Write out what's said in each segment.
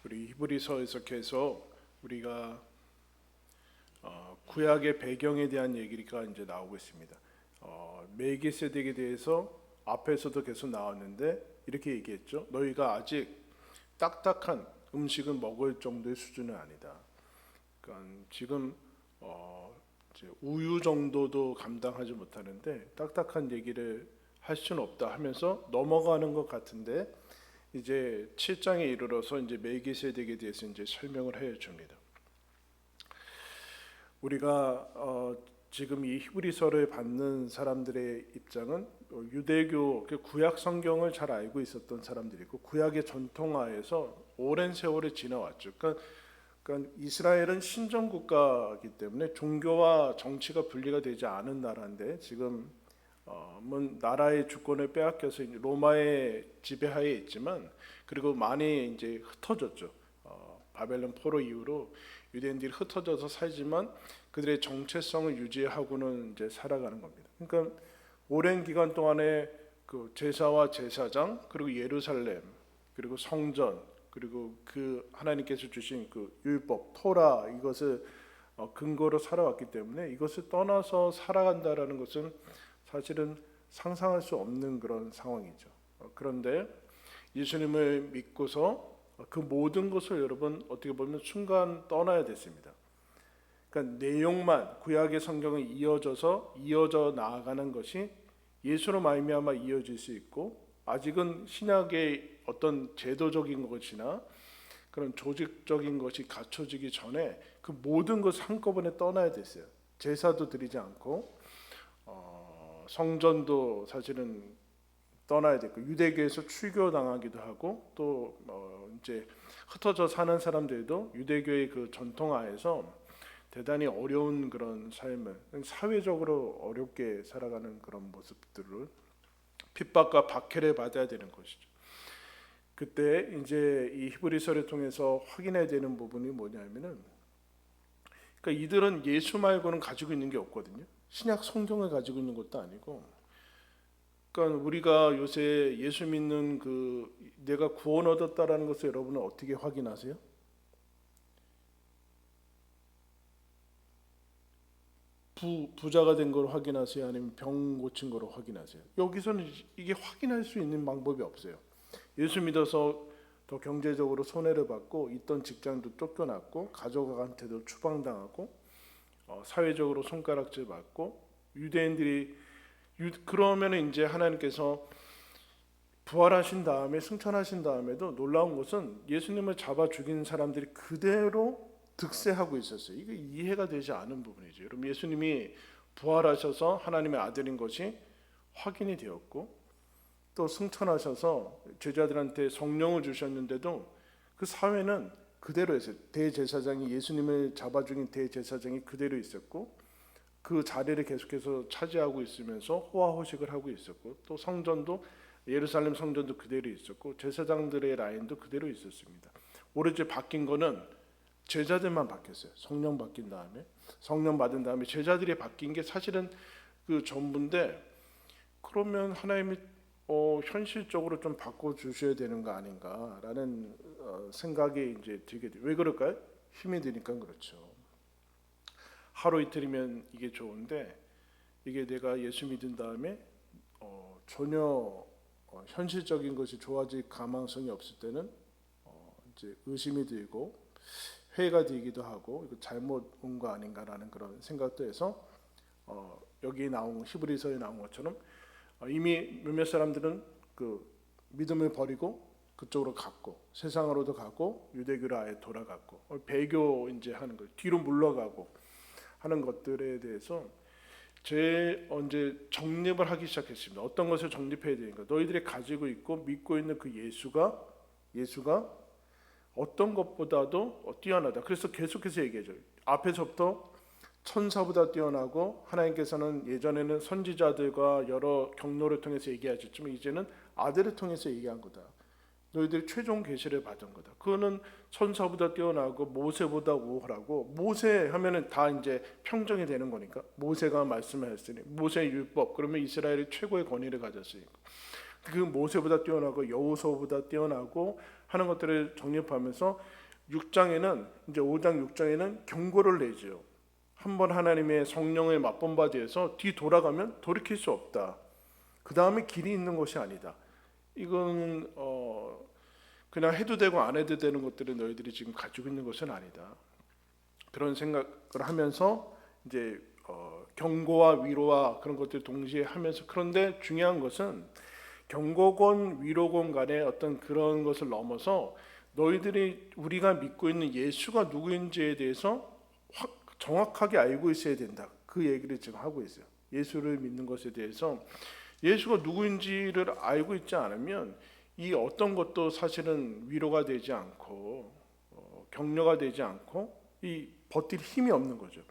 우리 히브리서에서 계속 우리가 구약의 배경에 대한 얘기가 이제 나오고 있습니다. 멜기세덱에 대해서 앞에서도 계속 나왔는데 이렇게 얘기했죠. 너희가 아직 딱딱한 음식을 먹을 정도의 수준은 아니다. 그러니까 지금 이제 우유 정도도 감당하지 못하는데 딱딱한 얘기를 할 수는 없다 하면서 넘어가는 것 같은데 이제 7장에 이르러서 이제 멜기세덱에 대해서 이제 설명을 해 줍니다. 우리가 지금 이 히브리서를 받는 사람들의 입장은 유대교 구약 성경을 잘 알고 있었던 사람들이고 구약의 전통하에서 오랜 세월이 지나왔죠. 그러니까 이스라엘은 신정 국가이기 때문에 종교와 정치가 분리가 되지 않은 나라인데 지금 나라의 주권을 빼앗겨서 이제 로마의 지배하에 있지만 그리고 많이 이제 흩어졌죠. 바벨론 포로 이후로 유대인들이 흩어져서 살지만 그들의 정체성을 유지하고는 이제 살아가는 겁니다. 그러니까 오랜 기간 동안에 그 제사와 제사장 그리고 예루살렘 그리고 성전 그리고 그 하나님께서 주신 그 율법 토라 이것을 근거로 살아왔기 때문에 이것을 떠나서 살아간다라는 것은 사실은 상상할 수 없는 그런 상황이죠. 그런데 예수님을 믿고서 그 모든 것을 여러분 어떻게 보면 순간 떠나야 됐습니다. 그러니까 내용만 구약의 성경은 이어져 나아가는 것이 예수로 말미암아 이어질 수 있고 아직은 신약의 어떤 제도적인 것이나 그런 조직적인 것이 갖춰지기 전에 그 모든 것을 한꺼번에 떠나야 됐어요. 제사도 드리지 않고 성전도 사실은 떠나야 됐고 유대교에서 출교당하기도 하고 또 이제 흩어져 사는 사람들도 유대교의 그 전통하에서 대단히 어려운 그런 삶을 사회적으로 어렵게 살아가는 그런 모습들을 핍박과 박해를 받아야 되는 것이죠. 그때 이제 이 히브리서를 통해서 확인해야 되는 부분이 뭐냐면은 그러니까 이들은 예수 말고는 가지고 있는 게 없거든요. 신약 성경을 가지고 있는 것도 아니고 그러니까 우리가 요새 예수 믿는 그 내가 구원 얻었다라는 것을 여러분은 어떻게 확인하세요? 부자가 된 걸 확인하세요? 아니면 병 고친 거로 확인하세요? 여기서는 이게 확인할 수 있는 방법이 없어요. 예수 믿어서 더 경제적으로 손해를 받고 있던 직장도 쫓겨났고 가족한테도 추방당하고 사회적으로 손가락질 받고 유대인들이 그러면 이제 하나님께서 부활하신 다음에 승천하신 다음에도 놀라운 것은 예수님을 잡아 죽인 사람들이 그대로 득세하고 있었어요. 이게 이해가 되지 않은 부분이죠. 여러분 예수님이 부활하셔서 하나님의 아들인 것이 확인이 되었고 또 승천하셔서 제자들한테 성령을 주셨는데도 그 사회는 그대로 했어요. 대제사장이 예수님을 잡아 죽인 대제사장이 그대로 있었고 그 자리를 계속해서 차지하고 있으면서 호화호식을 하고 있었고 또 성전도 예루살렘 성전도 그대로 있었고 제사장들의 라인도 그대로 있었습니다. 오로지 바뀐 거는 제자들만 바뀌었어요. 성령 바뀐 다음에 성령 받은 다음에 제자들이 바뀐 게 사실은 그 전부인데 그러면 하나님이 현실적으로 좀 바꿔 주셔야 되는 거 아닌가라는 생각이 이제 들게 돼요. 왜 그럴까요? 힘이 드니까 그렇죠. 하루 이틀이면 이게 좋은데 이게 내가 예수 믿은 다음에 전혀 현실적인 것이 좋아질 가망성이 없을 때는 이제 의심이 들고 회의가 되기도 하고 이거 잘못 온 거 아닌가라는 그런 생각도 해서 여기 나온 히브리서에 나온 것처럼 이미 몇몇 사람들은 그 믿음을 버리고 그쪽으로 갔고 세상으로도 가고 유대교로 아예 돌아갔고 배교 이제 하는 거 뒤로 물러가고 하는 것들에 대해서 언제 정립을 하기 시작했습니다. 어떤 것을 정립해야 되는가? 너희들이 가지고 있고 믿고 있는 그 예수가 어떤 것보다도 뛰어나다. 그래서 계속해서 얘기하죠. 앞에서부터 천사보다 뛰어나고 하나님께서는 예전에는 선지자들과 여러 경로를 통해서 얘기하셨지만 이제는 아들을 통해서 얘기한 거다. 너희들이 최종 계시를 받은 거다. 그거는 천사보다 뛰어나고 모세보다 우월하고 모세 하면은 다 이제 평정이 되는 거니까 모세가 말씀을 했으니 모세의 율법 그러면 이스라엘이 최고의 권위를 가졌으니까 그 모세보다 뛰어나고 여호수아보다 뛰어나고 하는 것들을 정립하면서 6장에는 이제 5장 6장에는 경고를 내죠. 한번 하나님의 성령의 맛본 바 되어서 뒤 돌아가면 돌이킬 수 없다. 그 다음에 길이 있는 것이 아니다. 이건 그냥 해도 되고 안 해도 되는 것들을 너희들이 지금 가지고 있는 것은 아니다. 그런 생각을 하면서 이제 경고와 위로와 그런 것들 동시에 하면서, 그런데 중요한 것은 경고건 위로건 간의 어떤 그런 것을 넘어서 너희들이 우리가 믿고 있는 예수가 누구인지에 대해서 정확하게 알고 있어야 된다. 그 얘기를 지금 하고 있어요. 예수를 믿는 것에 대해서 예수가 누구인지를 알고 있지 않으면 이 어떤 것도 사실은 위로가 되지 않고 격려가 되지 않고 이 버틸 힘이 없는 거죠.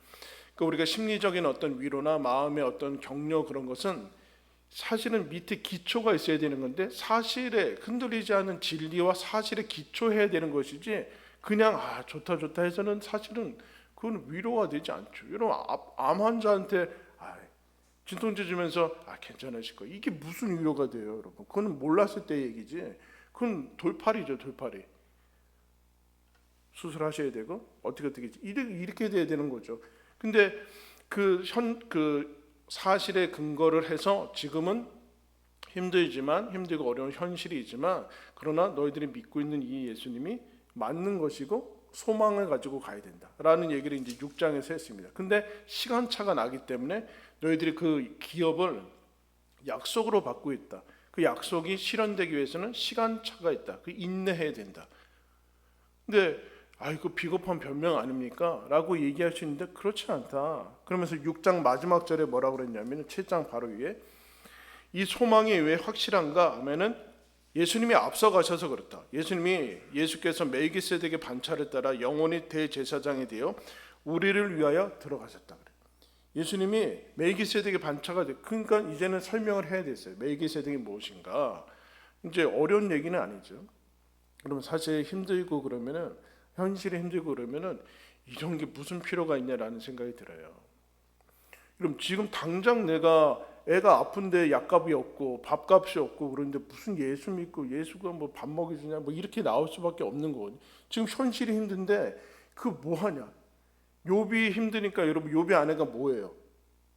그러니까 우리가 심리적인 어떤 위로나 마음의 어떤 격려, 그런 것은 사실은 밑에 기초가 있어야 되는 건데, 사실에 흔들리지 않은 진리와 사실에 기초해야 되는 것이지 그냥 좋다 좋다 해서는 사실은 그건 위로가 되지 않죠. 여러분, 암 환자한테 진통제 주면서 괜찮으실 거예요, 이게 무슨 위로가 돼요, 여러분? 그건 몰랐을 때 얘기지. 그건 돌팔이죠, 돌팔이. 수술하셔야 되고 어떻게 이렇게 돼야 되는 거죠. 근데 그 사실에 근거를 해서 지금은 힘들고 어려운 현실이지만, 그러나 너희들이 믿고 있는 이 예수님이 맞는 것이고 소망을 가지고 가야 된다라는 얘기를 이제 6장에서 했습니다. 근데 시간차가 나기 때문에 너희들이 그 기업을 약속으로 받고 있다. 그 약속이 실현되기 위해서는 시간차가 있다. 그 인내해야 된다. 근데 그 비겁한 변명 아닙니까? 라고 얘기할 수 있는데 그렇지 않다. 그러면서 6장 마지막 절에 뭐라고 그랬냐면, 7장 바로 위에 이 소망이 왜 확실한가 하면은 예수님이 앞서가셔서 그렇다. 예수께서 멜기세덱의 반차를 따라 영원히 대제사장이 되어 우리를 위하여 들어가셨다 그래. 예수님이 멜기세덱의 반차가 돼. 그러니까 이제는 설명을 해야 됐어요. 멜기세덱이 무엇인가? 이제 어려운 얘기는 아니죠. 그러면 사실 힘들고 그러면은, 현실이 힘들고 그러면은 이런 게 무슨 필요가 있냐라는 생각이 들어요. 그럼 지금 당장 내가 애가 아픈데 약값이 없고 밥값이 없고 그런데 무슨 예수 믿고 예수가 뭐 밥 먹여주냐 뭐 이렇게 나올 수밖에 없는 거거든요. 지금 현실이 힘든데 그 뭐하냐? 욥이 힘드니까 여러분, 욥의 아내가 뭐예요?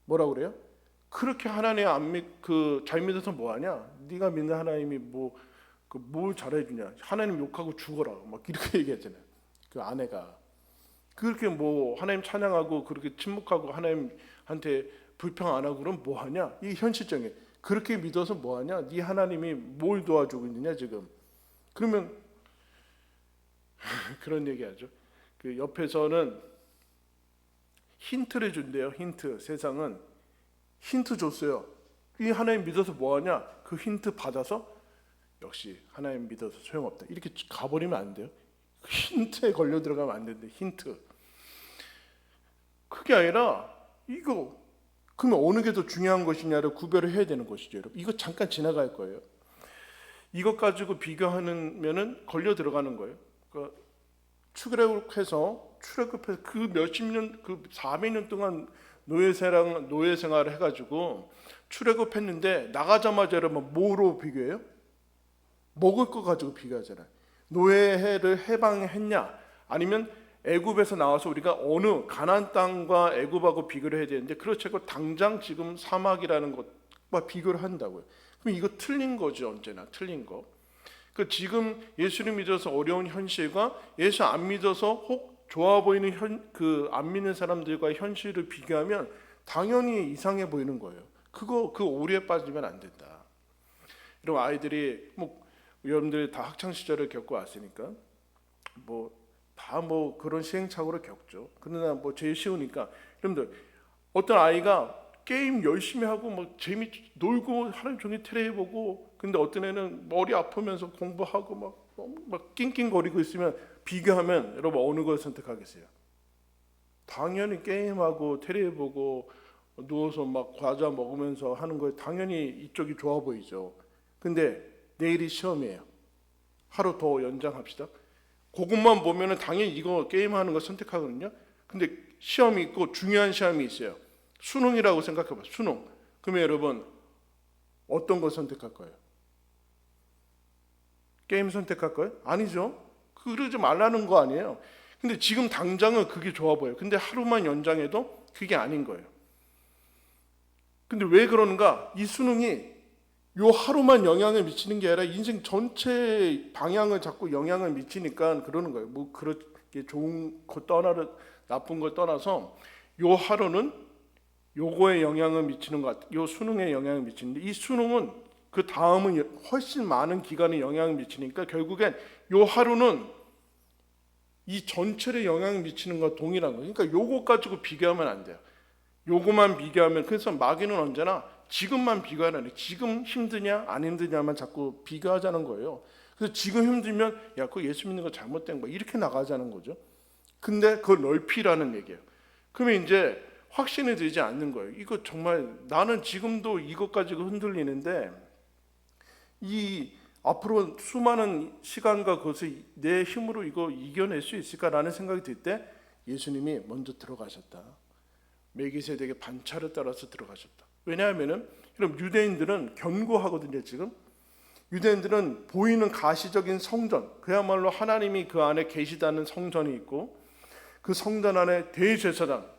뭐라 그래요? 그렇게 하나님 잘 믿어서 뭐하냐? 네가 믿는 하나님이 뭘 잘해주냐? 하나님 욕하고 죽어라 막 이렇게 얘기하잖아요. 그 아내가 그렇게 하나님 찬양하고 그렇게 침묵하고 하나님한테 불평 안 하고 그럼 뭐하냐? 이 현실적인, 그렇게 믿어서 뭐하냐? 네 하나님이 뭘 도와주고 있느냐 지금? 그러면 그런 얘기하죠. 그 옆에서는 힌트를 준대요. 힌트. 세상은 힌트 줬어요. 이 하나님 믿어서 뭐하냐? 그 힌트 받아서 역시 하나님 믿어서 소용없다, 이렇게 가버리면 안 돼요. 힌트에 걸려 들어가면 안 되는데, 힌트. 그게 아니라 그러면 어느 게 더 중요한 것이냐를 구별을 해야 되는 것이죠, 여러분. 이거 잠깐 지나갈 거예요. 이것 가지고 비교하면은 걸려 들어가는 거예요. 그러니까 출애굽해서 그 몇십 년, 그 400년 동안 노예 생활을 해가지고 출애굽했는데 나가자마자 여러분 뭐로 비교해요? 먹을 거 가지고 비교하잖아요. 노예를 해방했냐, 아니면 애굽에서 나와서 우리가 어느 가나안 땅과 애굽하고 비교를 해야 되는데, 그렇지 않고 당장 지금 사막이라는 것과 비교를 한다고요. 그럼 이거 틀린 거죠. 언제나 틀린 거. 그 지금 예수를 믿어서 어려운 현실과 예수 안 믿어서 혹 좋아 보이는 안 믿는 사람들과 현실을 비교하면 당연히 이상해 보이는 거예요. 그 오류에 빠지면 안 된다. 이런 아이들이 여러분들이 다 학창 시절을 겪고 왔으니까 다 그런 시행착오를 겪죠. 그러나 제일 쉬우니까, 여러분들 어떤 아이가 게임 열심히 하고 놀고 하루 종일 텔레비 보고, 근데 어떤 애는 머리 아프면서 공부하고 막 낑낑거리고 있으면 비교하면 여러분 어느 걸 선택하겠어요? 당연히 게임하고 텔레비 보고 누워서 과자 먹으면서 하는 거 당연히 이쪽이 좋아 보이죠. 근데 내일이 시험이에요. 하루 더 연장합시다. 그것만 보면은 당연히 이거 게임하는 거 선택하거든요. 근데 시험이 있고 중요한 시험이 있어요. 수능이라고 생각해봐. 수능. 그러면 여러분 어떤 거 선택할 거예요? 게임 선택할 거예요? 아니죠. 그러지 말라는 거 아니에요. 근데 지금 당장은 그게 좋아 보여요. 근데 하루만 연장해도 그게 아닌 거예요. 근데 왜 그러는가? 이 수능이 요 하루만 영향을 미치는 게 아니라 인생 전체 방향을 자꾸 영향을 미치니까 그러는 거예요. 뭐 그렇게 좋은 거 떠나서 나쁜 걸 떠나서 요 하루는 요거에 영향을 미치는 것 같아요. 요 수능에 영향을 미치는데 이 수능은 그 다음은 훨씬 많은 기간에 영향을 미치니까 결국엔 요 하루는 이 전체에 영향을 미치는 것과 동일한 거예요. 그러니까 요거 가지고 비교하면 안 돼요. 요거만 비교하면 그래서 마귀는 언제나 지금만 비교하는 지금 힘드냐 안 힘드냐만 자꾸 비교하자는 거예요. 그래서 지금 힘들면 야 그거 예수 믿는 거 잘못된 거야 이렇게 나가자는 거죠. 근데 그걸 넓히라는 얘기예요. 그러면 이제 확신이 들지 않는 거예요. 이거 정말 나는 지금도 이것 가지고 흔들리는데 이 앞으로 수많은 시간과 그것을 내 힘으로 이거 이겨낼 수 있을까라는 생각이 들 때 예수님이 먼저 들어가셨다. 멜기세덱의 반차를 따라서 들어가셨다. 왜냐하면은 그럼 유대인들은 견고하거든요. 지금 유대인들은 보이는 가시적인 성전, 그야말로 하나님이 그 안에 계시다는 성전이 있고 그 성전 안에 대제사장,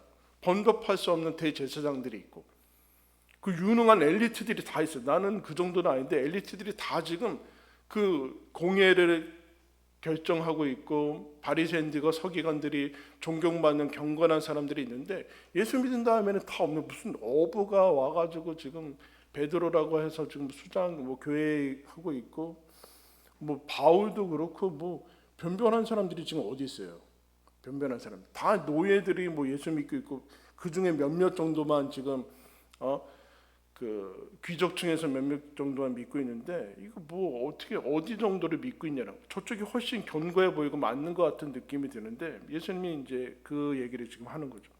번겁할 수 없는 대제사장들이 있고 그 유능한 엘리트들이 다 있어요. 나는 그 정도는 아닌데 엘리트들이 다 지금 그 공예를 결정하고 있고 바리새인들과 서기관들이 존경받는 경건한 사람들이 있는데 예수 믿은 다음에는 다 없는 무슨 어부가 와가지고 지금 베드로라고 해서 지금 수장 뭐 교회 하고 있고 뭐 바울도 그렇고 뭐 변변한 사람들이 지금 어디 있어요? 변변한 사람 다 노예들이 뭐 예수 믿고 있고 그 중에 몇몇 정도만 지금 그 귀족층에서 몇몇 정도만 믿고 있는데 이거 뭐 어떻게 어디 정도를 믿고 있냐라고 저쪽이 훨씬 견고해 보이고 맞는 것 같은 느낌이 드는데 예수님이 이제 그 얘기를 지금 하는 거죠.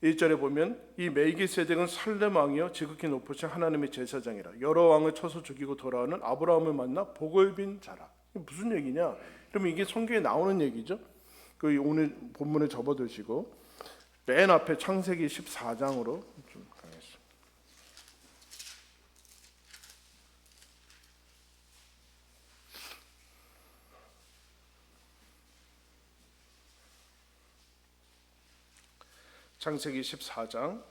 1절에 보면 이 멜기세덱은 살렘 왕이요 지극히 높으신 하나님의 제사장이라 여러 왕을 쳐서 죽이고 돌아오는 아브라함을 만나 복을 빈 자라. 무슨 얘기냐? 그러면 이게 성경에 나오는 얘기죠. 그 오늘 본문에 접어두시고 맨 앞에 창세기 14장으로 좀 가겠습니다. 창세기 14장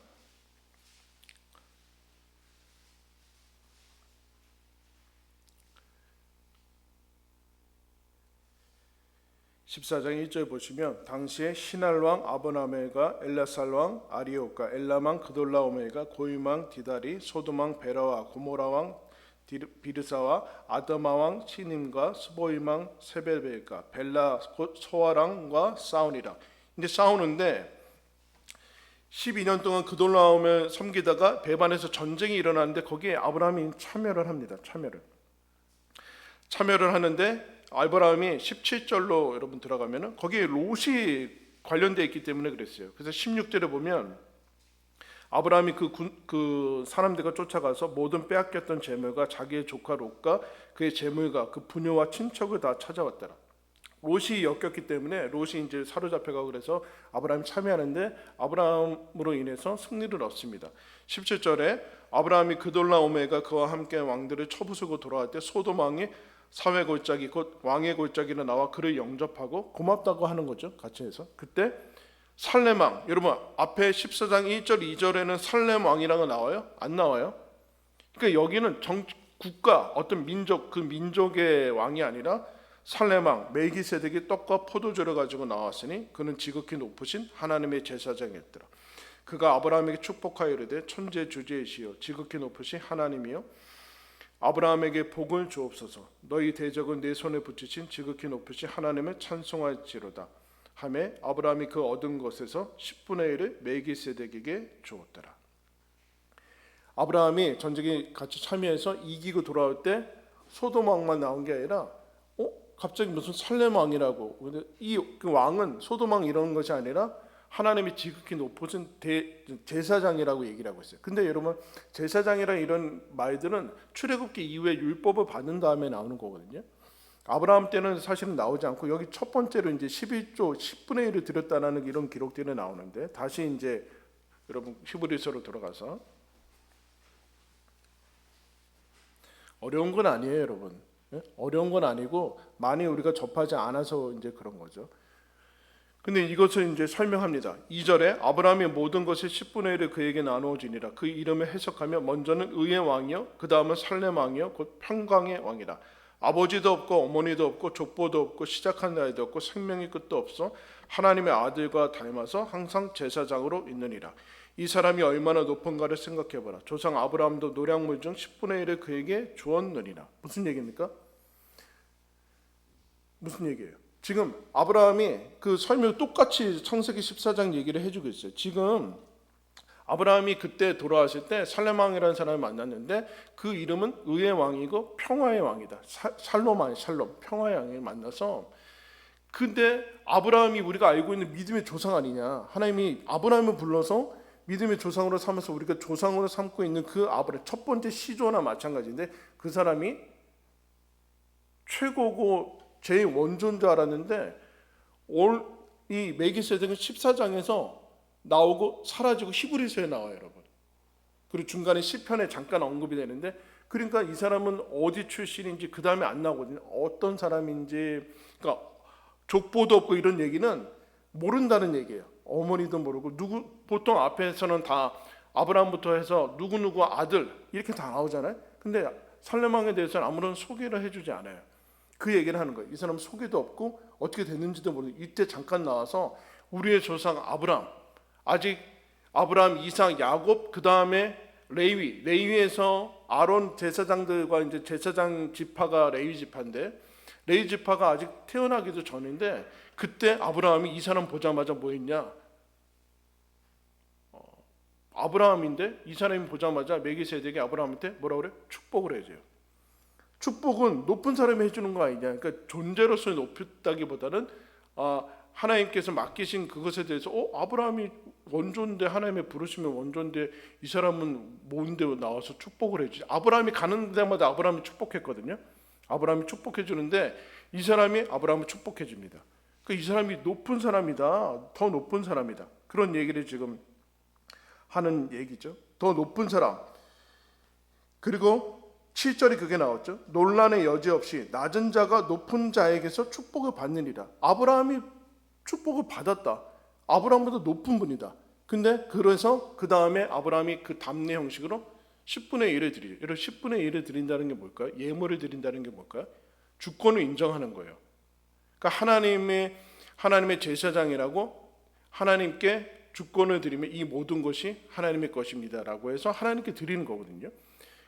14장 1절 보시면 당시에 시날 왕 아브라함과 엘라살 왕 아리오카 엘람 왕 그돌라오멜과 고임 왕 디다리 소돔 왕 베라와 고모라 왕 비르사와 아드마 왕 시님과 스보임 왕 세벨벨과 벨라 소아랑과 싸우니라. 이제 싸우는데 12년 동안 그돌라오멜 섬기다가 베반에서 전쟁이 일어나는데 거기에 아브라함이 참여를 합니다. 참여를 하는데 아브라함이 17절로 여러분 들어가면은 거기에 롯이 관련되어 있기 때문에 그랬어요. 그래서 16절에 보면 아브라함이 그 사람들과 쫓아가서 모든 빼앗겼던 재물과 자기의 조카 롯과 그의 재물과 그 부녀와 친척을 다 찾아왔더라. 롯이 엮였기 때문에 롯이 이제 사로잡혀가고 그래서 아브라함이 참여하는데 아브라함으로 인해서 승리를 얻습니다. 17절에 아브라함이 그돌라오멜과 그와 함께 왕들을 쳐부수고 돌아갈 때 소돔 왕이 사회 골짜기 곧 왕의 골짜기로 나와 그를 영접하고 고맙다고 하는 거죠. 같이 해서 그때 살렘 왕 여러분 앞에 14장 1절 2절에는 살렘 왕이라고 나와요? 안 나와요? 그러니까 여기는 국가 어떤 민족 그 민족의 왕이 아니라 살렘 왕 멜기세덱이 떡과 포도주를 가지고 나왔으니 그는 지극히 높으신 하나님의 제사장이었더라. 그가 아브라함에게 축복하여 이르되 천재 주제이시여 지극히 높으신 하나님이여 아브라함에게 복을 주옵소서. 너희 대적은 내 손에 붙이신 지극히 높으신 하나님을 찬송할지로다 하매 아브라함이 그 얻은 것에서 10분의 1을 멜기세덱에게 주었더라. 아브라함이 전쟁에 같이 참여해서 이기고 돌아올 때 소돔 왕만 나온 게 아니라 갑자기 무슨 살렘 왕이라고. 근데 그 왕은 소돔 왕 이런 것이 아니라 하나님이 지극히 높으신 제사장이라고 얘기를 하고 있어요. 근데 여러분 제사장이랑 이런 말들은 출애굽기 이후에 율법을 받은 다음에 나오는 거거든요. 아브라함 때는 사실은 나오지 않고 여기 첫 번째로 이제 11조 10분의 1을 드렸다는 이런 기록들이 나오는데 다시 이제 여러분 히브리서로 들어가서 어려운 건 아니에요, 여러분. 예? 어려운 건 아니고 많이 우리가 접하지 않아서 이제 그런 거죠. 근데 이것을 이제 설명합니다. 2절에 아브라함의 모든 것의 10분의 1을 그에게 나누어지니라. 그 이름을 해석하면 먼저는 의의 왕이요, 그 다음은 살렘 왕이요, 곧 평강의 왕이라. 아버지도 없고 어머니도 없고 족보도 없고 시작한 나이도 없고 생명의 끝도 없어 하나님의 아들과 닮아서 항상 제사장으로 있느니라. 이 사람이 얼마나 높은가를 생각해봐라. 조상 아브라함도 노량물 중 10분의 1을 그에게 주었느니라. 무슨 얘기입니까? 무슨 얘기예요? 지금 아브라함이 그 설명 똑같이 창세기 14장 얘기를 해주고 있어요. 지금 아브라함이 그때 돌아왔을 때 살렘 왕이라는 사람을 만났는데 그 이름은 의의 왕이고 평화의 왕이다. 샬롬, 평화의 왕을 만나서, 근데 아브라함이 우리가 알고 있는 믿음의 조상 아니냐. 하나님이 아브라함을 불러서 믿음의 조상으로 삼아서 우리가 조상으로 삼고 있는 그 아브라함, 첫 번째 시조나 마찬가지인데 그 사람이 최고고 제일 원조인 줄 알았는데 이 멜기세덱은 14장에서 나오고 사라지고 히브리서에 나와요, 여러분. 그리고 중간에 시편에 잠깐 언급이 되는데, 그러니까 이 사람은 어디 출신인지 그 다음에 안 나오거든요. 어떤 사람인지, 그러니까 족보도 없고 이런 얘기는 모른다는 얘기예요. 어머니도 모르고 보통 앞에서는 다 아브라함부터 해서 누구누구 아들 이렇게 다 나오잖아요. 근데 살렘 왕에 대해서는 아무런 소개를 해주지 않아요. 그 얘기를 하는 거예요. 이 사람 소개도 없고 어떻게 됐는지도 모르고 이때 잠깐 나와서 우리의 조상 아브라함, 아직 아브라함, 이삭, 야곱, 그 다음에 레위에서 아론 제사장들과 이제 제사장 지파가 레위 지파인데, 레위 지파가 아직 태어나기도 전인데 그때 아브라함이 이 사람 보자마자 뭐 했냐? 아브라함인데 이 사람이 보자마자 멜기세덱이 아브라함한테 뭐라 그래? 축복을 해줘요. 축복은 높은 사람이 해주는 거 아니냐. 그러니까 존재로서 높였다기보다는 하나님께서 맡기신 그것에 대해서 아브라함이 원조인데, 하나님의 부르시면 원조인데 이 사람은 뭔데 나와서 축복을 해주지. 아브라함이 가는 데마다 아브라함이 축복했거든요. 아브라함이 축복해 주는데 이 사람이 아브라함을 축복해 줍니다. 그러니까 이 사람이 높은 사람이다, 더 높은 사람이다, 그런 얘기를 지금 하는 얘기죠. 더 높은 사람. 그리고 7절이 그게 나왔죠. 논란의 여지 없이 낮은 자가 높은 자에게서 축복을 받느니라. 아브라함이 축복을 받았다. 아브라함보다 높은 분이다. 근데 그래서 그 다음에 아브라함이 그 답례 형식으로 10분의 1을 드려요. 여러분, 10분의 1을 드린다는 게 뭘까요? 예물을 드린다는 게 뭘까요? 주권을 인정하는 거예요. 그러니까 하나님의 제사장이라고 하나님께 주권을 드리면 이 모든 것이 하나님의 것입니다라고 해서 하나님께 드리는 거거든요.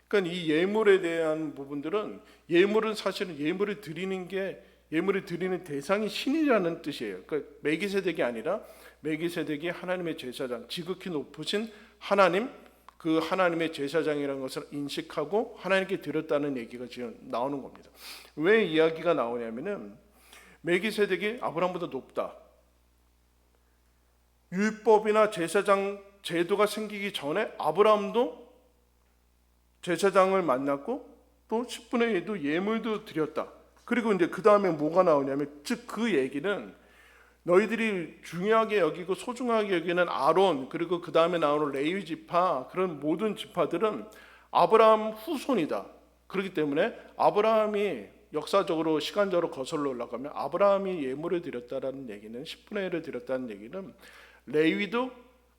그러니까 이 예물에 대한 부분들은, 예물은 사실은 예물을 드리는 대상이 신이라는 뜻이에요. 그러니까 멜기세덱이 아니라 멜기세덱이 하나님의 제사장, 지극히 높으신 하나님, 그 하나님의 제사장이라는 것을 인식하고 하나님께 드렸다는 얘기가 지금 나오는 겁니다. 왜 이야기가 나오냐면은 멜기세덱이 아브라함보다 높다. 율법이나 제사장 제도가 생기기 전에 아브라함도 제사장을 만났고 또 10분의 1도 예물도 드렸다. 그리고 이제 그 다음에 뭐가 나오냐면, 즉 그 얘기는 너희들이 중요하게 여기고 소중하게 여기는 아론, 그리고 그 다음에 나오는 레위 지파, 그런 모든 지파들은 아브라함 후손이다. 그렇기 때문에 아브라함이 역사적으로 시간적으로 거슬러 올라가면 아브라함이 예물을 드렸다라는 얘기는, 10분의 1을 드렸다는 얘기는 레위도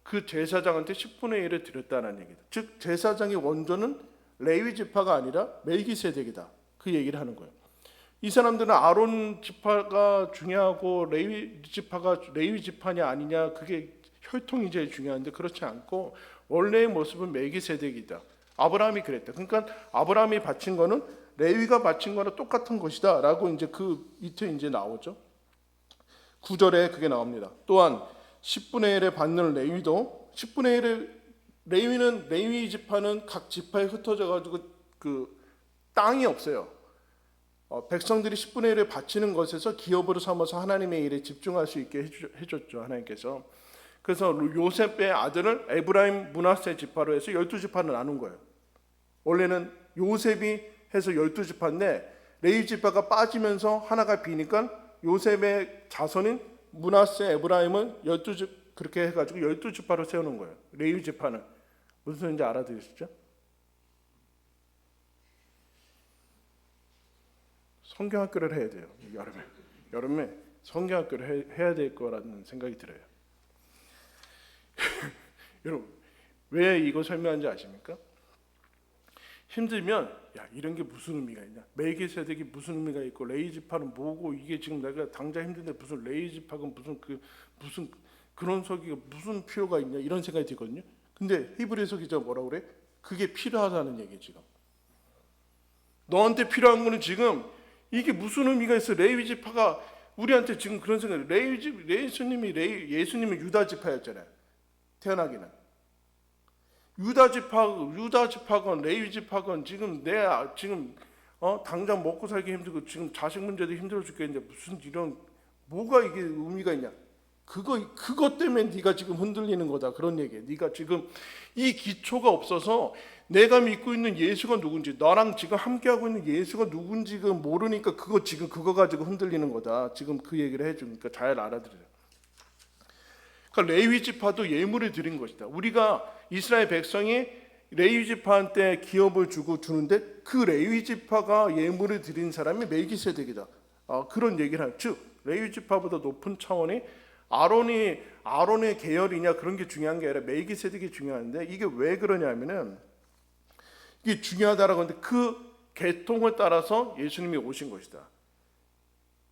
그 제사장한테 10분의 1을 드렸다는 얘기다. 즉 제사장의 원조는 레위 지파가 아니라 멜기세덱이다. 그 얘기를 하는 거예요. 이 사람들은 아론 지파가 중요하고 레위 지파가 레위 지파냐 아니냐, 그게 혈통이 제일 중요한데 그렇지 않고 원래의 모습은 멜기세덱이다. 아브라함이 그랬다. 그러니까 아브라함이 바친 거는 레위가 바친 거랑 똑같은 것이다라고 이제 그 밑에 이제 나오죠. 9절에 그게 나옵니다. 또한 10분의 1에 받는 레위도 10분의 1을, 레위 지파는 각 지파에 흩어져 가지고 그 땅이 없어요. 백성들이 10분의 1을 바치는 것에서 기업으로 삼아서 하나님의 일에 집중할 수 있게 해줬죠, 하나님께서. 그래서 요셉의 아들을 에브라임 므낫세 지파로 해서 12지파를 나눈 거예요. 원래는 요셉이 해서 12지파인데 레위 지파가 빠지면서 하나가 비니까 요셉의 자손인 므낫세, 에브라임은 12지 그렇게 해가지고 12지파로 세우는 거예요. 레위 지파는. 무슨 소리인지 알아들으시죠? 성경학교를 해야 돼요. 여름에 성경학교를 해야 될 거라는 생각이 들어요. 여러분, 왜 이거 설명한지 아십니까? 힘들면 야, 이런 게 무슨 의미가 있냐, 멜기세덱이 무슨 의미가 있고 레위지파는 뭐고, 이게 지금 내가 당장 힘든데 무슨 레위지파가 무슨 그런 서기가 무슨 필요가 있냐, 이런 생각이 들거든요. 근데 히브리서 기자가 뭐라고 그래? 그게 필요하다는 얘기. 지금 너한테 필요한 거는 지금 이게 무슨 의미가 있어. 레위지파가 우리한테 지금 그런 생각. 예수님이 유다 지파였잖아요. 태어나기는 유다 지파건 레위 지파건 지금 당장 먹고 살기 힘들고 지금 자식 문제도 힘들어 죽겠는데 무슨 이런 뭐가 이게 의미가 있냐? 그것 때문에 네가 지금 흔들리는 거다, 그런 얘기예요. 네가 지금 이 기초가 없어서 내가 믿고 있는 예수가 누군지, 나랑 지금 함께하고 있는 예수가 누군지 모르니까 그거 가지고 흔들리는 거다. 지금 그 얘기를 해주니까 잘 알아들어요. 그러니까 레위 지파도 예물을 드린 것이다. 우리가 이스라엘 백성이 레위 지파한테 기업을 주는데 그 레위 지파가 예물을 드린 사람이 멜기세덱이다. 그런 얘기를 하죠. 즉 레위 지파보다 높은 차원이 아론의 계열이냐, 그런 게 중요한 게 아니라 멜기세덱이 중요한데, 이게 왜 그러냐면은 이게 중요하다라고 하는데 그 계통을 따라서 예수님이 오신 것이다.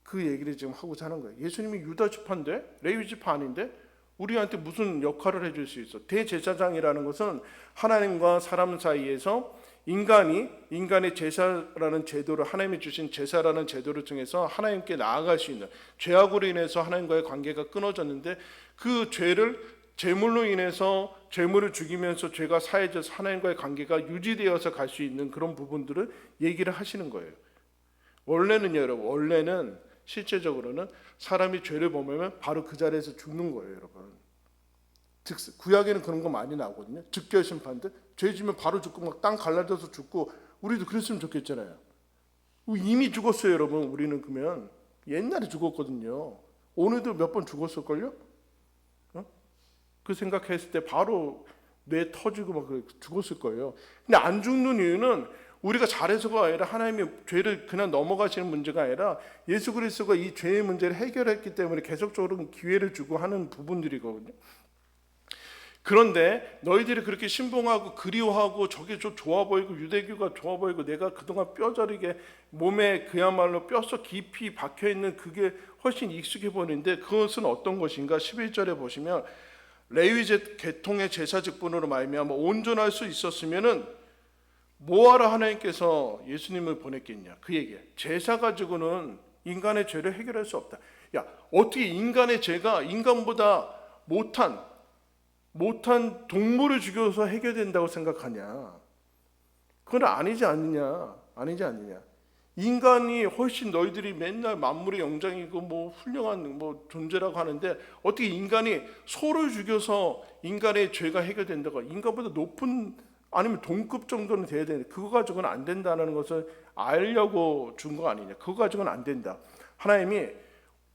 그 얘기를 지금 하고자 하는 거예요. 예수님이 유다 지파인데, 레위 지파 아닌데 우리한테 무슨 역할을 해줄 수 있어? 대제사장이라는 것은 하나님과 사람 사이에서 인간의 제사라는 제도를, 하나님이 주신 제사라는 제도를 통해서 하나님께 나아갈 수 있는, 죄악으로 인해서 하나님과의 관계가 끊어졌는데 그 죄를 제물로 인해서 제물을 죽이면서 죄가 사해져서 하나님과의 관계가 유지되어서 갈 수 있는 그런 부분들을 얘기를 하시는 거예요. 원래는 실제적으로는 사람이 죄를 범하면 바로 그 자리에서 죽는 거예요, 여러분. 즉 구약에는 그런 거 많이 나오거든요. 즉결 심판들, 죄 지면 바로 죽고 막 땅 갈라져서 죽고, 우리도 그랬으면 좋겠잖아요. 이미 죽었어요, 여러분. 우리는 그러면 옛날에 죽었거든요. 오늘도 몇 번 죽었을걸요? 그 생각했을 때 바로 뇌 터지고 막 죽었을 거예요. 근데 안 죽는 이유는 우리가 잘해서가 아니라 하나님이 죄를 그냥 넘어가시는 문제가 아니라 예수 그리스도가 이 죄의 문제를 해결했기 때문에 계속적으로 기회를 주고 하는 부분들이거든요. 그런데 너희들이 그렇게 신봉하고 그리워하고 저게 좀 좋아 보이고 유대교가 좋아 보이고 내가 그동안 뼈저리게 몸에 그야말로 뼛속 깊이 박혀있는 그게 훨씬 익숙해 보이는데, 그것은 어떤 것인가? 11절에 보시면 레위 계통의 제사 직분으로 말미암아 온전할 수 있었으면은 뭐하러 하나님께서 예수님을 보냈겠냐, 그 얘기예요. 제사 가지고는 인간의 죄를 해결할 수 없다. 야, 어떻게 인간의 죄가 인간보다 못한 동물을 죽여서 해결된다고 생각하냐? 그건 아니지 않느냐. 인간이 훨씬, 너희들이 맨날 만물의 영장이고 뭐 훌륭한 뭐 존재라고 하는데 어떻게 인간이 소를 죽여서 인간의 죄가 해결된다고? 인간보다 높은, 아니면 동급 정도는 돼야 되는데 그거 가지고는 안 된다는 것을 알려고 준 거 아니냐. 그거 가지고는 안 된다. 하나님이,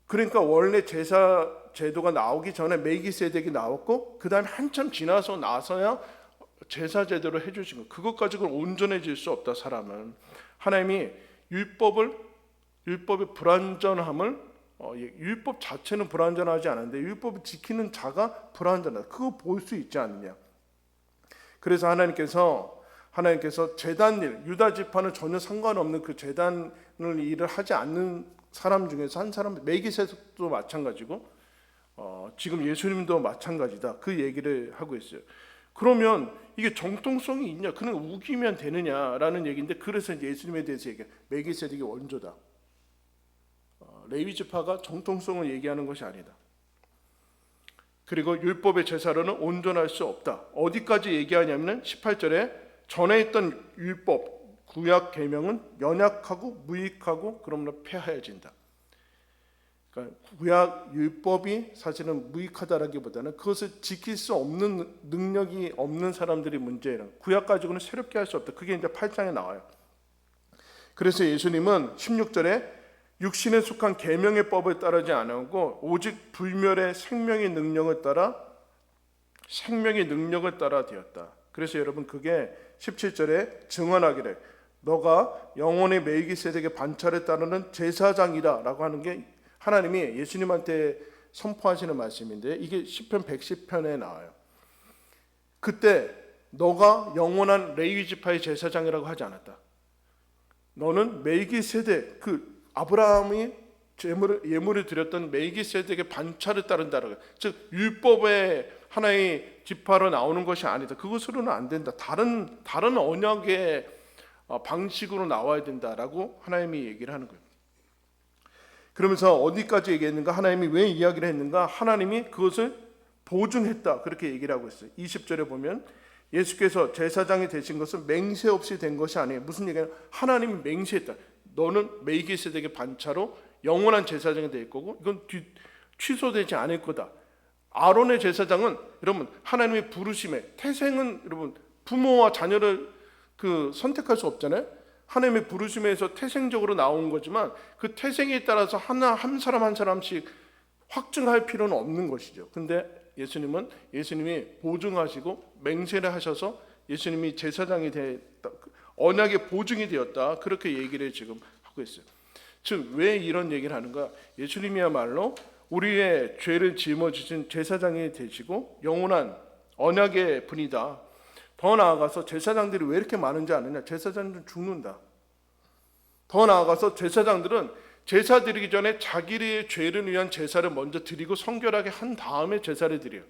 그러니까 원래 제사 제도가 나오기 전에 멜기세덱이 나왔고 그 다음에 한참 지나서 나서야 제사 제도를 해주신 거. 그것 가지고는 온전해질 수 없다, 사람은. 하나님이 율법의 불완전함을, 율법 자체는 불완전하지 않은데 율법을 지키는 자가 불완전하다, 그거 볼 수 있지 않느냐. 그래서 하나님께서 제단일, 유다 지파는 전혀 상관없는 그 제단을 일을 하지 않는 사람 중에서 한 사람, 멜기세덱도 마찬가지고 지금 예수님도 마찬가지다, 그 얘기를 하고 있어요. 그러면 이게 정통성이 있냐, 그냥 우기면 되느냐라는 얘기인데, 그래서 예수님에 대해서 얘기해. 멜기세덱이 원조다. 레위 지파가 정통성을 얘기하는 것이 아니다. 그리고 율법의 제사로는 온전할 수 없다. 어디까지 얘기하냐면 18절에 전에 있던 율법, 구약 계명은 연약하고 무익하고 그러므로 폐하여진다. 그러니까 구약 율법이 사실은 무익하다라기보다는 그것을 지킬 수 없는 능력이 없는 사람들이 문제예요. 구약 가지고는 새롭게 할 수 없다. 그게 이제 8장에 나와요. 그래서 예수님은 16절에 육신에 속한 계명의 법을 따르지 않았고 오직 불멸의 생명의 능력을 따라 되었다. 그래서 여러분, 그게 17절에 증언하기를 너가 영혼의 멜기세덱의 반차를 따르는 제사장이다라고 하는 게 하나님이 예수님한테 선포하시는 말씀인데 이게 시편 110편에 나와요. 그때 너가 영원한 레위 지파의 제사장이라고 하지 않았다. 너는 멜기세덱, 그 아브라함이 예물을 드렸던 멜기세덱의 반차를 따른다라고. 즉 율법의 하나의 지파로 나오는 것이 아니다. 그것으로는 안 된다. 다른 언약의 방식으로 나와야 된다라고 하나님이 얘기를 하는 거예요. 그러면서 어디까지 얘기했는가? 하나님이 왜 이야기를 했는가? 하나님이 그것을 보증했다. 그렇게 얘기를 하고 있어요. 20절에 보면 예수께서 제사장이 되신 것은 맹세 없이 된 것이 아니에요. 무슨 얘기냐? 하나님이 맹세했다. 너는 멜기세덱의 반차로 영원한 제사장이 될 거고 이건 취소되지 않을 거다. 아론의 제사장은 여러분 하나님의 부르심에 태생은 여러분 부모와 자녀를 선택할 수 없잖아요. 하나님의 부르심에서 태생적으로 나온 거지만 그 태생에 따라서 한 사람 한 사람씩 확증할 필요는 없는 것이죠. 근데 예수님이 보증하시고 맹세를 하셔서 예수님이 제사장이 되었다. 언약의 보증이 되었다. 그렇게 얘기를 지금 하고 있어요. 즉 왜 이런 얘기를 하는가? 예수님이야말로 우리의 죄를 짊어지신 제사장이 되시고 영원한 언약의 분이다. 더 나아가서 제사장들이 왜 이렇게 많은지 아느냐? 제사장들은 죽는다. 더 나아가서 제사장들은 제사 드리기 전에 자기의 죄를 위한 제사를 먼저 드리고 성결하게 한 다음에 제사를 드려요.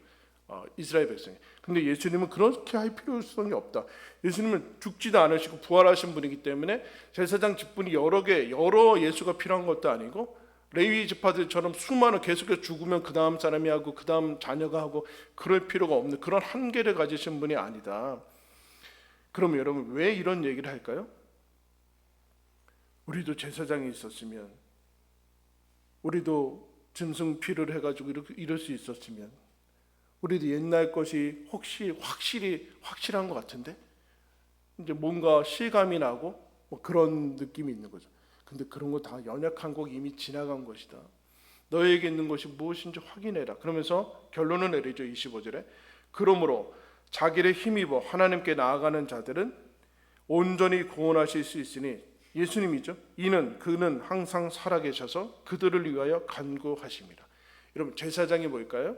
이스라엘 백성이. 근데 예수님은 그렇게 할 필요성이 없다. 예수님은 죽지도 않으시고 부활하신 분이기 때문에 제사장 직분이 여러 예수가 필요한 것도 아니고 레위 지파들처럼 수많은 계속해서 죽으면 그 다음 사람이 하고 그 다음 자녀가 하고 그럴 필요가 없는 그런 한계를 가지신 분이 아니다. 그러면 여러분 왜 이런 얘기를 할까요? 우리도 제사장이 있었으면, 우리도 짐승피를 해가지고 이럴 수 있었으면, 우리도 옛날 것이 혹시 확실한 것 같은데 이제 뭔가 실감이 나고 뭐 그런 느낌이 있는 거죠. 근데 그런 거 다 연약한 곡 이미 지나간 것이다. 너에게 있는 것이 무엇인지 확인해라. 그러면서 결론을 내리죠. 25절에 그러므로 자기를 힘입어 하나님께 나아가는 자들은 온전히 구원하실 수 있으니 예수님이죠. 그는 항상 살아계셔서 그들을 위하여 간구하십니다. 여러분 제사장이 뭘까요?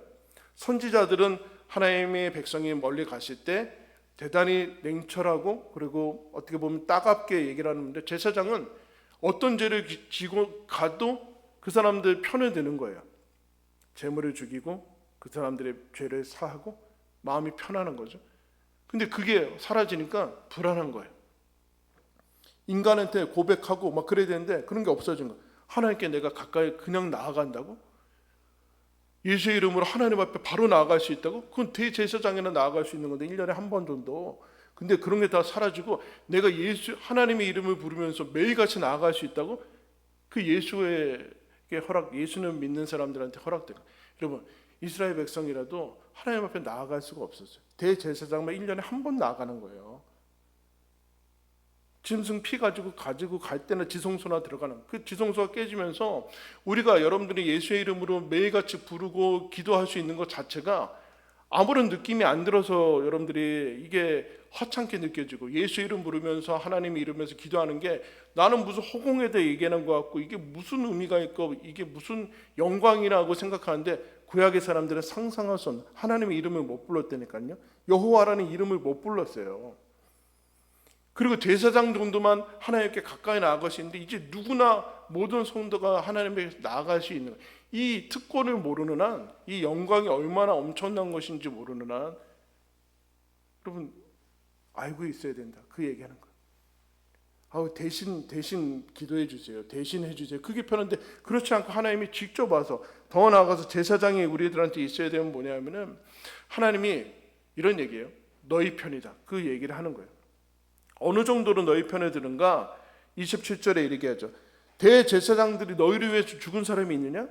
선지자들은 하나님의 백성이 멀리 갔을 때 대단히 냉철하고 그리고 어떻게 보면 따갑게 얘기를 하는데 제사장은 어떤 죄를 지고 가도 그 사람들 편을 드는 거예요. 제물을 죽이고 그 사람들의 죄를 사하고 마음이 편안한 거죠. 근데 그게 사라지니까 불안한 거예요. 인간한테 고백하고 막 그래야 되는데 그런 게 없어진 거예요. 하나님께 내가 가까이 그냥 나아간다고? 예수의 이름으로 하나님 앞에 바로 나아갈 수 있다고? 그건 대제사장에나 나아갈 수 있는 건데 1년에 한 번 정도. 근데 그런 게 다 사라지고 내가 하나님의 이름을 부르면서 매일같이 나아갈 수 있다고? 그 예수의 예수는 믿는 사람들한테 허락돼요. 여러분 이스라엘 백성이라도 하나님 앞에 나아갈 수가 없었어요. 대제사장만 1년에 한 번 나아가는 거예요. 짐승 피 가지고 갈 때나 지성소나 들어가는 그 지성소가 깨지면서 우리가 여러분들이 예수의 이름으로 매일같이 부르고 기도할 수 있는 것 자체가 아무런 느낌이 안 들어서 여러분들이 이게 허창게 느껴지고 예수 이름 부르면서 하나님 이름에서 기도하는 게 나는 무슨 허공에 대해 얘기하는 것 같고 이게 무슨 의미가 있고 이게 무슨 영광이라고 생각하는데 구약의 사람들은 상상할 수 없는 하나님의 이름을 못 불렀다니까요. 여호와라는 이름을 못 불렀어요. 그리고 제사장 정도만 하나님께 가까이 나아갈 수 있는데 이제 누구나 모든 성도가 하나님께 나아갈 수 있는 이 특권을 모르는 한, 이 영광이 얼마나 엄청난 것인지 모르는 한 여러분 알고 있어야 된다. 그 얘기하는 거예요. 대신 기도해 주세요. 대신 해주세요. 그게 편한데 그렇지 않고 하나님이 직접 와서 더 나아가서 제사장이 우리들한테 있어야 되는 뭐냐면은 하나님이 이런 얘기예요. 너희 편이다. 그 얘기를 하는 거예요. 어느 정도로 너희 편에 드는가? 27절에 이렇게 하죠. 대제사장들이 너희를 위해 죽은 사람이 있느냐?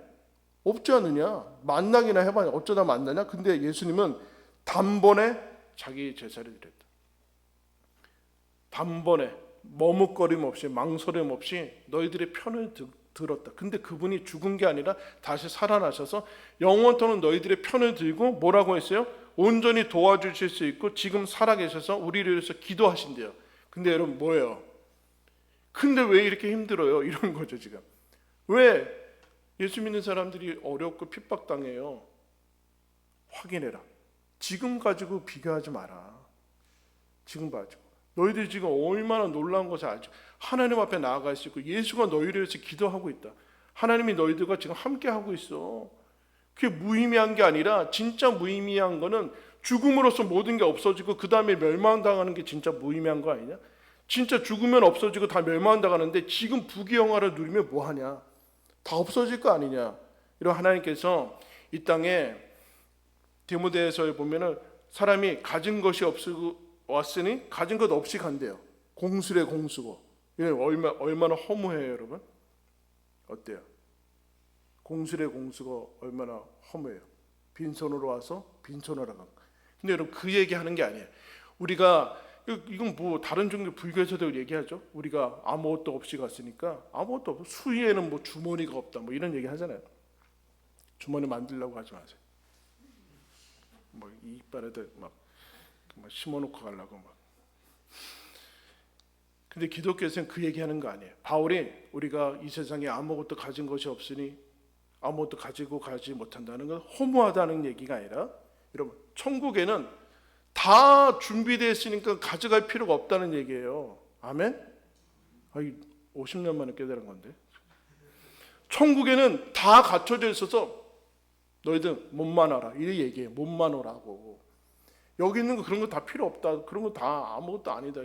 없지 않느냐? 만나기나 해봐야 어쩌다 만나냐? 근데 예수님은 단번에 자기 제사를 드렸다. 단번에 머뭇거림 없이 망설임 없이 너희들의 편을 들었다. 근데 그분이 죽은 게 아니라 다시 살아나셔서 영원토록 너희들의 편을 들고 뭐라고 했어요? 온전히 도와주실 수 있고 지금 살아계셔서 우리를 위해서 기도하신대요. 근데 여러분 뭐예요? 근데 왜 이렇게 힘들어요? 이런 거죠 지금. 왜 예수 믿는 사람들이 어렵고 핍박당해요? 확인해라. 지금 가지고 비교하지 마라. 지금 가지고. 너희들이 지금 얼마나 놀라운 것을 알죠. 하나님 앞에 나아갈 수 있고 예수가 너희를 위해서 기도하고 있다. 하나님이 너희들과 지금 함께 하고 있어. 그게 무의미한 게 아니라 진짜 무의미한 거는 죽음으로써 모든 게 없어지고 그 다음에 멸망당하는 게 진짜 무의미한 거 아니냐? 진짜 죽으면 없어지고 다 멸망당하는데 지금 부귀영화를 누리면 뭐하냐? 다 없어질 거 아니냐? 이런 하나님께서 이 땅에 디모데에서 보면은 사람이 가진 것이 없고 왔으니 가진 것 없이 간대요. 공수래 공수고. 이게 얼마나 허무해요, 여러분? 어때요? 공수래 공수가 얼마나 허무해요. 빈손으로 와서 빈손으로 간. 근데 여러분 그 얘기하는 게 아니에요. 우리가 이건 뭐 다른 종교 불교에서도 얘기하죠. 우리가 아무것도 없이 갔으니까 아무것도 없어. 수위에는 뭐 주머니가 없다. 뭐 이런 얘기 하잖아요. 주머니 만들려고 하지 마세요. 뭐 이빨에다 막 심어놓고 가려고 막. 근데 기독교에서는 그 얘기하는 거 아니에요. 바울이 우리가 이 세상에 아무것도 가진 것이 없으니 아무것도 가지고 가지 못한다는 건 허무하다는 얘기가 아니라 여러분 천국에는 다 준비되어 있으니까 가져갈 필요가 없다는 얘기예요. 아멘? 50년 만에 깨달은 건데. 천국에는 다 갖춰져 있어서 너희들 몸만 와라. 이 얘기예요. 몸만 오라고. 여기 있는 거 그런 거 다 필요 없다. 그런 거 다 아무것도 아니다.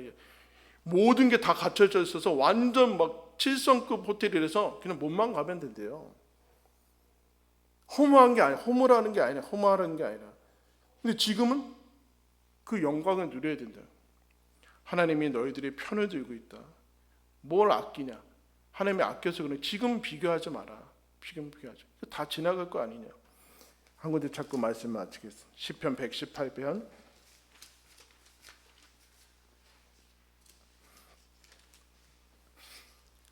모든 게 다 갖춰져 있어서 완전 막 7성급 호텔이라서 그냥 몸만 가면 된대요. 허무한 게 아니야. 허무라는 게 아니라 허무하라는 게 아니라. 근데 지금은 그 영광을 누려야 된다. 하나님이 너희들의 편을 들고 있다. 뭘 아끼냐? 하나님이 아껴서 그래. 지금 비교하지 마라. 지금 비교하지. 다 지나갈 거 아니냐? 한 군데 자꾸 말씀 마치겠습니다. 시편 118편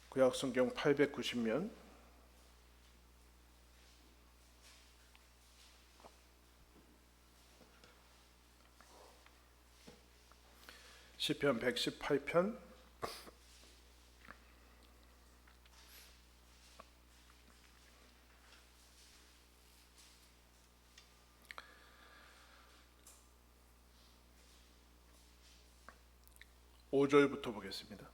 구약성경 890면 시편 118편 5절부터 보겠습니다.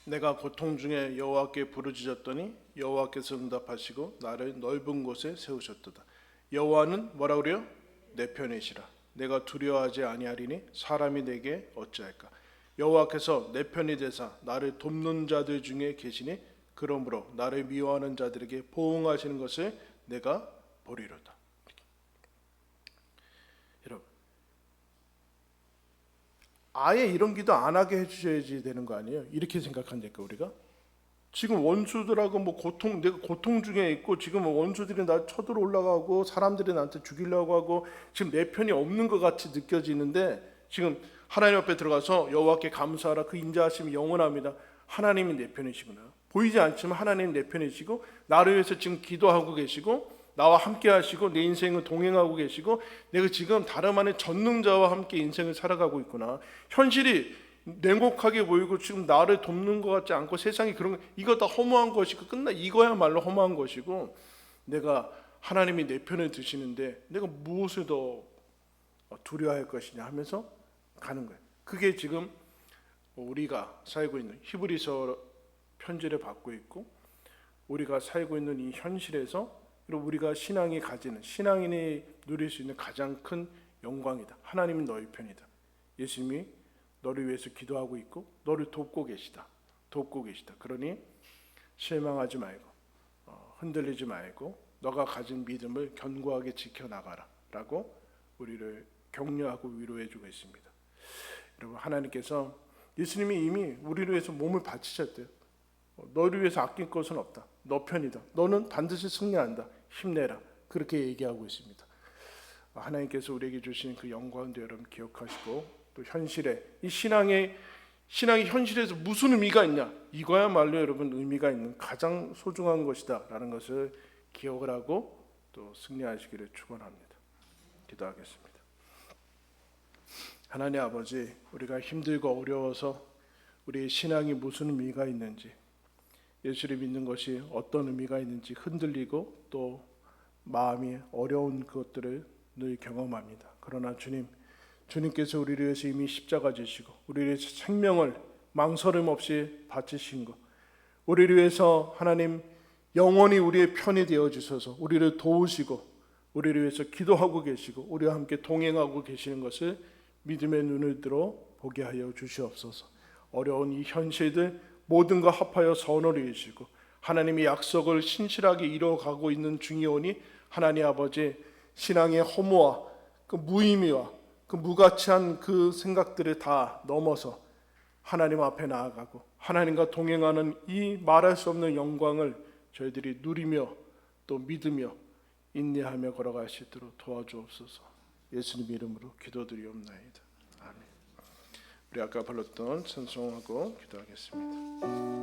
내가 고통 중에 여호와께 부르짖었더니 여호와께서 응답하시고 나를 넓은 곳에 세우셨도다. 여호와는 뭐라 그래요? 내 편이시라. 내가 두려워하지 아니하리니 사람이 내게 어찌할까? 여호와께서 내 편이 되사 나를 돕는 자들 중에 계시니 그러므로 나를 미워하는 자들에게 보응하시는 것을 내가 보리로다. 여러분, 아예 이런 기도 안 하게 해주셔야지 되는 거 아니에요? 이렇게 생각한다니까 우리가. 지금 원수들하고 뭐 내가 고통 중에 있고 지금 원수들이 나 쳐들어 올라가고 사람들이 나한테 죽이려고 하고 지금 내 편이 없는 것 같이 느껴지는데 지금 하나님 앞에 들어가서 여호와께 감사하라. 그 인자하심이 영원합니다. 하나님이 내 편이시구나. 보이지 않지만 하나님 내 편이시고 나를 위해서 지금 기도하고 계시고 나와 함께 하시고 내 인생을 동행하고 계시고 내가 지금 다름 아닌 전능자와 함께 인생을 살아가고 있구나. 현실이 냉혹하게 보이고 지금 나를 돕는 것 같지 않고 세상이 그런 이거 다 허무한 것이고 이거야말로 허무한 것이고 내가 하나님이 내 편을 드시는데 내가 무엇을 더 두려워할 것이냐 하면서 가는 거예요. 그게 지금 우리가 살고 있는 히브리서 편지를 받고 있고 우리가 살고 있는 이 현실에서 우리가 신앙이 가지는 신앙인이 누릴 수 있는 가장 큰 영광이다. 하나님은 너희 편이다. 예수님이 너를 위해서 기도하고 있고 너를 돕고 계시다. 그러니 실망하지 말고 흔들리지 말고 너가 가진 믿음을 견고하게 지켜나가라 라고 우리를 격려하고 위로해주고 있습니다. 여러분 하나님께서 예수님이 이미 우리를 위해서 몸을 바치셨대요. 너를 위해서 아낄 것은 없다. 너 편이다. 너는 반드시 승리한다. 힘내라. 그렇게 얘기하고 있습니다. 하나님께서 우리에게 주신 그 영광도 여러분 기억하시고 또 현실에 이 신앙이 현실에서 무슨 의미가 있냐? 이거야말로 여러분 의미가 있는 가장 소중한 것이다 라는 것을 기억을 하고 또 승리하시기를 축원합니다. 기도하겠습니다. 하나님 아버지, 우리가 힘들고 어려워서 우리의 신앙이 무슨 의미가 있는지, 예수를 믿는 것이 어떤 의미가 있는지 흔들리고 또 마음이 어려운 것들을 늘 경험합니다. 그러나 주님께서 우리를 위해서 이미 십자가 지시고 우리를 위해서 생명을 망설임 없이 바치신 것, 우리를 위해서 하나님 영원히 우리의 편이 되어 주셔서 우리를 도우시고 우리를 위해서 기도하고 계시고 우리와 함께 동행하고 계시는 것을 믿음의 눈을 들어 보게 하여 주시옵소서. 어려운 이 현실들 모든 것 합하여 선을 이루시고 하나님의 약속을 신실하게 이루어가고 있는 중이오니 하나님 아버지, 신앙의 허무와 그 무의미와 그 무가치한 그 생각들을 다 넘어서 하나님 앞에 나아가고 하나님과 동행하는 이 말할 수 없는 영광을 저희들이 누리며 또 믿으며 인내하며 걸어갈 수 있도록 도와주옵소서. 예수님 이름으로 기도드리옵나이다. 아멘. 우리 아까 불렀던 찬송하고 기도하겠습니다.